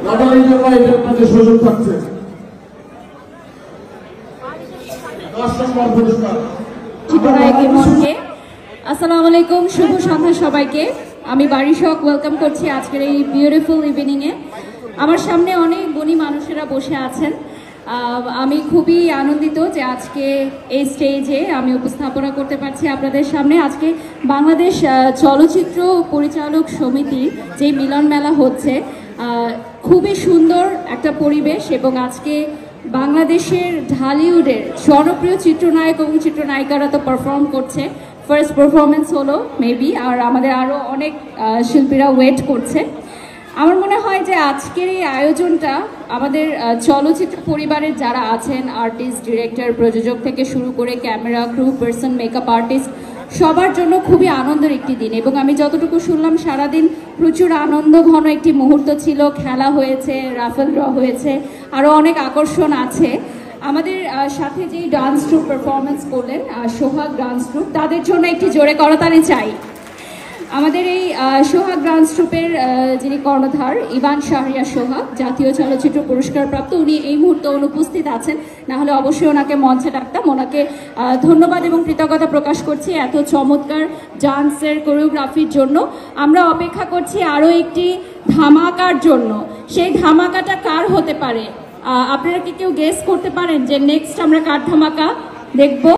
লটারির জন্য এটা আপনাদের সুযোগ থাকছে। 10 নম্বর পুরস্কার চিত্রনায়কের মনকে। আসসালামু আলাইকুম, শুভ সন্ধ্যা সবাইকে। আমি বারিশক ওয়েলকাম করছি আজকের এই বিউটিফুল ইভিনিংয়ে। আমার সামনে অনেক গুণী মানুষেরা বসে আছেন। আমি খুবই আনন্দিত যে আজকে এই স্টেজে আমি উপস্থাপনা করতে পারছি আপনাদের সামনে। আজকে বাংলাদেশ চলচ্চিত্র পরিচালক সমিতির যে মিলন মেলা হচ্ছে, খুবই সুন্দর একটা পরিবেশ এবং আজকে বাংলাদেশের ঢালিউডের জনপ্রিয় চিত্রনায়ক এবং চিত্রনায়িকারা তো পারফর্ম করছে। ফার্স্ট পারফরমেন্স হলো মেবি, আর আমাদের আরও অনেক শিল্পীরা ওয়েট করছে। আমার মনে হয় যে আজকের এই আয়োজনটা আমাদের চলচ্চিত্র পরিবারের যারা আছেন, আর্টিস্ট, ডিরেক্টর, প্রযোজক থেকে শুরু করে camera crew person, makeup artist, সবার জন্য খুবই আনন্দের একটি দিন। এবং আমি যতটুকু শুনলাম সারাদিন প্রচুর আনন্দ ঘন একটি মুহূর্ত ছিল। খেলা হয়েছে, রাফেল ড্র হয়েছে, আরও অনেক আকর্ষণ আছে। আমাদের সাথে যেই ডান্স ট্রুপ পারফরমেন্স করলেন, সোহাগ ডান্স ট্রুপ, তাদের জন্য একটি জোরে করতালি চাই। আমাদের এই সোহাগ ডান্স ট্রুপের যিনি কর্ণধার ইভান শাহরিয়ার সোহাগ, জাতীয় চলচ্চিত্র পুরস্কার প্রাপ্ত, উনি এই মুহূর্তে অনুপস্থিত আছেন, না হলে অবশ্যই ওনাকে মঞ্চে ডাকতাম। ওনাকে ধন্যবাদ এবং কৃতজ্ঞতা প্রকাশ করছি এত চমৎকার ডান্সের কোরিওগ্রাফির জন্য। আমরা অপেক্ষা করছি আরও একটি ধামাকার জন্য। সেই ধামাকাটা কার হতে পারে? আপনারা কি কেউ গেস করতে পারেন যে নেক্সট আমরা কার ধামাকা দেখব?